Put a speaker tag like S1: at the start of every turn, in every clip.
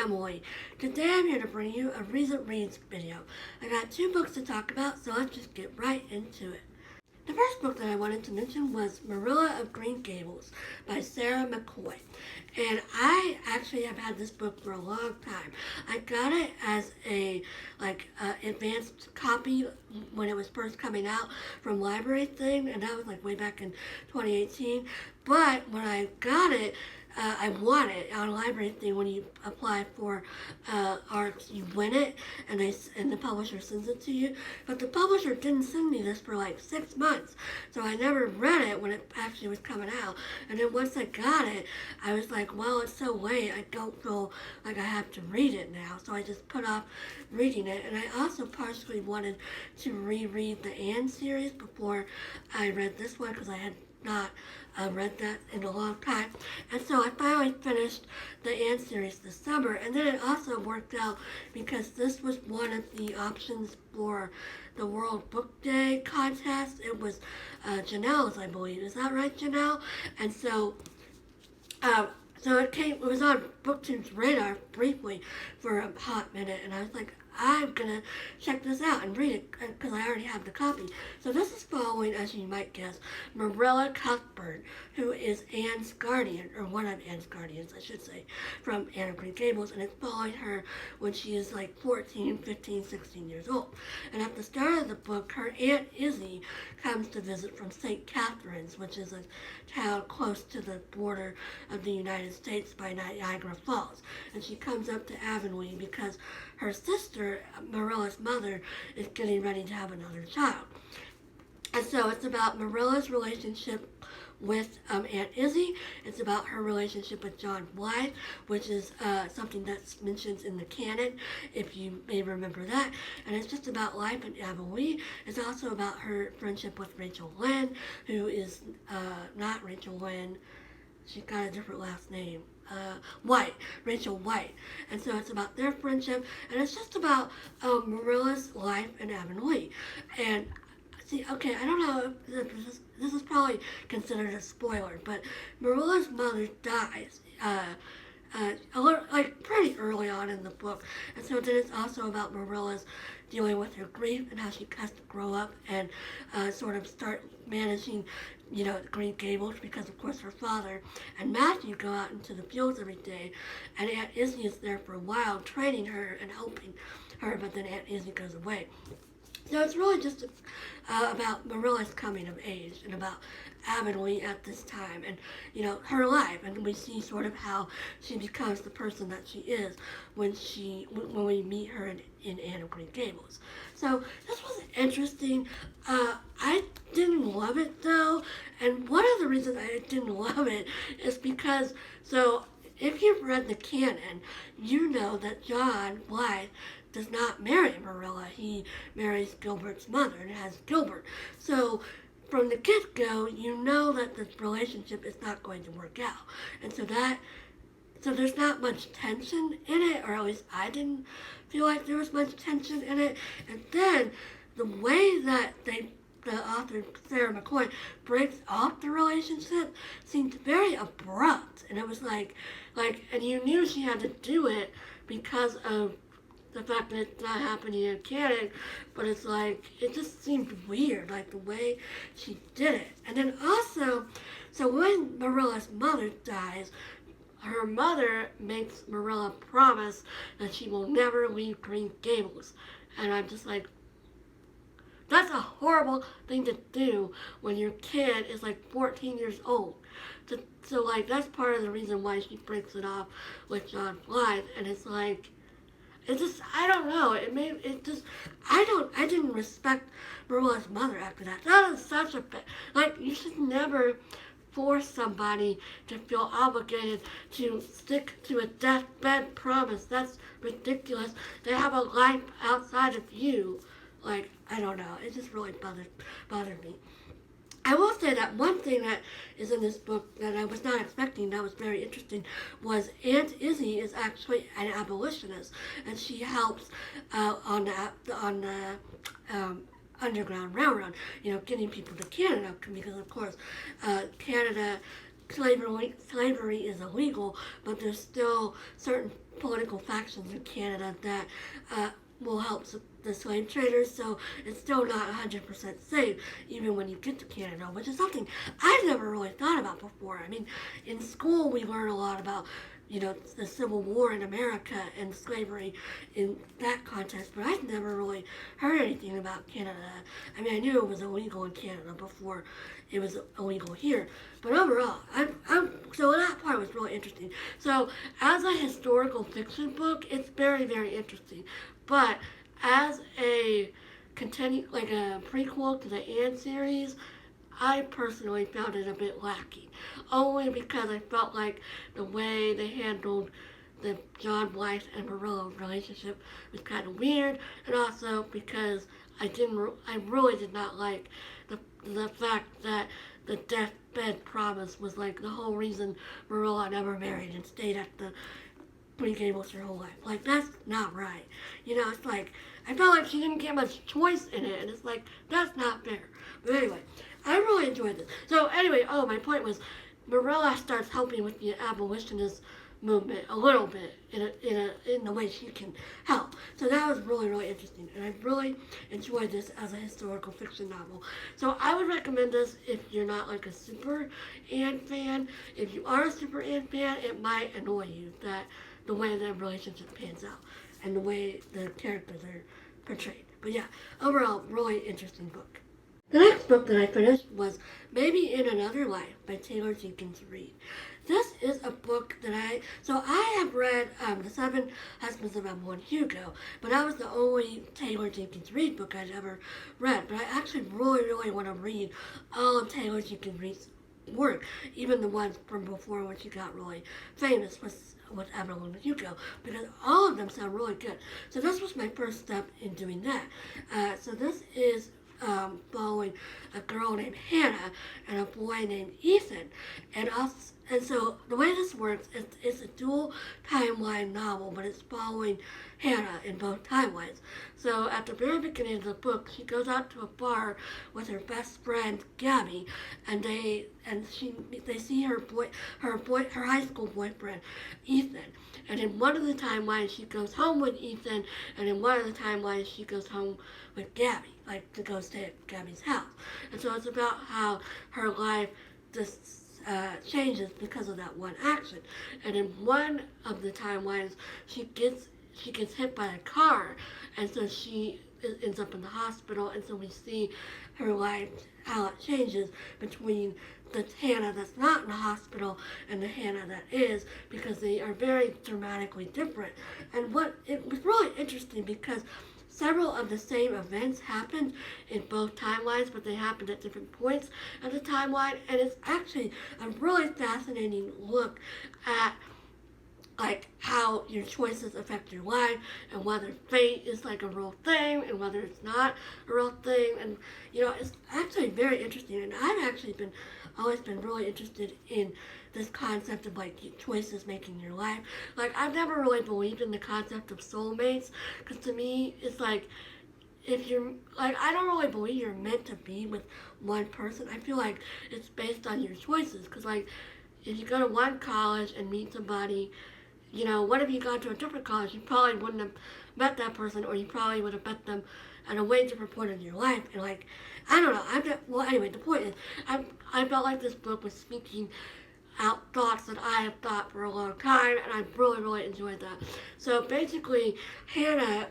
S1: Emily. Today I'm here to bring you a recent reads video. I got 2 books to talk about, so let's just get right into it. The first book that I wanted to mention was Marilla of Green Gables by Sarah McCoy. And I actually have had this book for a long time. I got it as a advanced copy when it was first coming out from Library Thing, and that was way back in 2018. But when I got it, I won it on a Library Thing. When you apply for arts, you win it, and the publisher sends it to you. But the publisher didn't send me this for 6 months, so I never read it when it actually was coming out. And then once I got it, I was like, well, it's so late, I don't feel like I have to read it now, so I just put off reading it. And I also partially wanted to reread the Anne series before I read this one, because I had not read that in a long time. And so I finally finished the Anne series this summer. And then it also worked out because this was one of the options for the World Book Day contest. It was Janelle's, I believe. Is that right, Janelle? And so it was on BookTube's radar briefly for a hot minute, and I was like, I'm gonna check this out and read it because I already have the copy. So this is following, as you might guess, Marilla Cuthbert, who is Anne's guardian, or one of Anne's guardians, I should say, from Anne of Green Gables, and it's following her when she is 14, 15, 16 years old. And at the start of the book, her Aunt Izzy comes to visit from St. Catharines, which is a town close to the border of the United States by Niagara Falls. And she comes up to Avonlea because her sister, Marilla's mother, is getting ready to have another child. And so it's about Marilla's relationship with Aunt Izzy. It's about her relationship with John Blythe, which is something that's mentioned in the canon, if you may remember that. And it's just about life in Avonlea. It's also about her friendship with Rachel Lynn, who is not Rachel Lynn. She's got a different last name. Rachel White. And so it's about their friendship, and it's just about Marilla's life in Avonlea. And see, okay, I don't know if this is probably considered a spoiler, but Marilla's mother dies pretty early on in the book. And so then it's also about Marilla's dealing with her grief and how she has to grow up and sort of start managing, Green Gables, because of course her father and Matthew go out into the fields every day, and Aunt Izzy is there for a while training her and helping her, but then Aunt Izzy goes away. So it's really just about Marilla's coming of age and about Avonlea at this time and, her life. And we see sort of how she becomes the person that she is when we meet her in Anne of Green Gables. So this was interesting. I didn't love it though. And one of the reasons I didn't love it is because, if you've read the canon, you know that John Blythe does not marry Marilla. He marries Gilbert's mother and has Gilbert. So from the get-go, you know that this relationship is not going to work out. And so there's not much tension in it, or at least I didn't feel like there was much tension in it. And then the way that the author, Sarah McCoy, breaks off the relationship seemed very abrupt. And it was and you knew she had to do it because of the fact that it's not happening in canon, but it's it just seemed weird, the way she did it. And then also, so when Marilla's mother dies, her mother makes Marilla promise that she will never leave Green Gables. And I'm just that's a horrible thing to do when your kid is 14 years old. So that's part of the reason why she breaks it off with John Blythe. And it's I don't know. I didn't respect Marilla's mother after that. That is such a you should never force somebody to feel obligated to stick to a deathbed promise. That's ridiculous. They have a life outside of you. I don't know. It just really bothered me. I will say that one thing that is in this book that I was not expecting, that was very interesting, was Aunt Izzy is actually an abolitionist, and she helps on the Underground Railroad, getting people to Canada, because of course Canada slavery is illegal, but there's still certain political factions in Canada that will help the slave traders, so it's still not 100% safe, even when you get to Canada, which is something I've never really thought about before. I mean, in school we learn a lot about, the Civil War in America and slavery in that context, but I've never really heard anything about Canada. I mean, I knew it was illegal in Canada before it was illegal here, but overall, so that part was really interesting. So, as a historical fiction book, it's very, very interesting, but as a like a prequel to the Anne series, I personally found it a bit lacking, only because I felt like the way they handled the John Blythe and Marilla relationship was kind of weird, and also because I really did not like the fact that the deathbed promise was like the whole reason Marilla never married and stayed at the Green Gables her whole life. Like, that's not right. It's like, I felt like she didn't get much choice in it, and it's like, that's not fair. But anyway, I really enjoyed this. So anyway, my point was, Marilla starts helping with the abolitionist movement a little bit in the way she can help. So that was really, really interesting, and I really enjoyed this as a historical fiction novel. So I would recommend this if you're not like a super Anne fan. If you are a super Anne fan, it might annoy you that the way the relationship pans out and the way the characters are portrayed. But yeah, overall, really interesting book. The next book that I finished was Maybe in Another Life by Taylor Jenkins Reid. This is a book that I have read The Seven Husbands of Evelyn Hugo, but that was the only Taylor Jenkins Reid book I'd ever read. But I actually really, really want to read all of Taylor Jenkins Reid's work, even the ones from before when she got really famous with Evelyn Hugo, because all of them sound really good. So this was my first step in doing that. So this is following a girl named Hannah and a boy named Ethan, and so the way this works is it's a dual timeline novel, but it's following Hannah in both timelines. So at the very beginning of the book, she goes out to a bar with her best friend Gabby, and they see her high school boyfriend Ethan. And in one of the timelines, she goes home with Ethan, and in one of the timelines, she goes home with Gabby, like to go stay at Gabby's house. And so it's about how her life just changes because of that one action. And in one of the timelines, she gets hit by a car, and so she ends up in the hospital. And so we see her life, how it changes between the Hannah that's not in the hospital and the Hannah that is, because they are very dramatically different. And it was really interesting because several of the same events happened in both timelines, but they happened at different points of the timeline, and it's actually a really fascinating look at like how your choices affect your life, and whether fate is like a real thing and whether it's not a real thing. And it's actually very interesting, and I've actually always been really interested in this concept of like choices making your life. Like, I've never really believed in the concept of soulmates, because to me it's like, if you're like, I don't really believe you're meant to be with one person. I feel like it's based on your choices, because like, if you go to one college and meet somebody, what if you got to a different college? You probably wouldn't have met that person, or you probably would have met them at a way different point in your life. And like, I don't know. Well, anyway, the point is, I felt like this book was speaking out thoughts that I have thought for a long time, and I really, really enjoyed that. So basically, Hannah,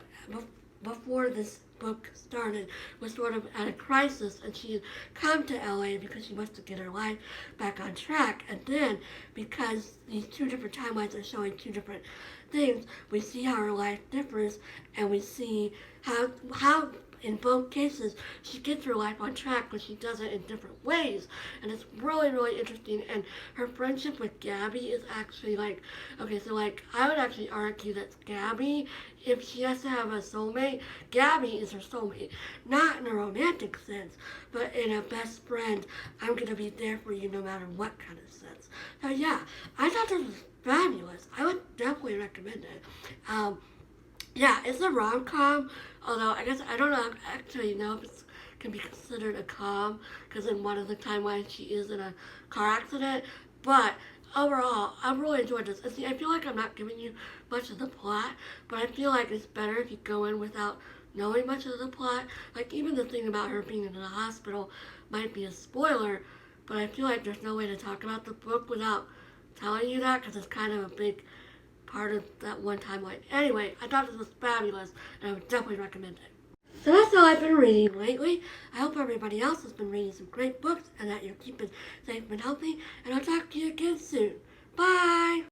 S1: before this book started, was sort of at a crisis, and she had come to LA because she wants to get her life back on track. And then, because these two different timelines are showing two different things, we see how her life differs, and we see how in both cases she gets her life on track, but she does it in different ways. And it's really, really interesting. And her friendship with Gabby is actually like, okay, so like, I would actually argue that Gabby, if she has to have a soulmate, Gabby is her soulmate. Not in a romantic sense, but in a best friend, I'm going to be there for you no matter what kind of sense. So yeah, I thought this was fabulous. I would definitely recommend it. Yeah, it's a rom-com, although I guess I don't actually know if it can be considered a com, because in one of the timelines she is in a car accident, But overall, I really enjoyed this. And see, I feel like I'm not giving you much of the plot, but I feel like it's better if you go in without knowing much of the plot. Like, even the thing about her being in the hospital might be a spoiler, but I feel like there's no way to talk about the book without telling you that, because it's kind of a big part of that one timeline. Anyway, I thought this was fabulous, and I would definitely recommend it. So that's all I've been reading lately. I hope everybody else has been reading some great books and that you're keeping safe and healthy. And I'll talk to you again soon. Bye!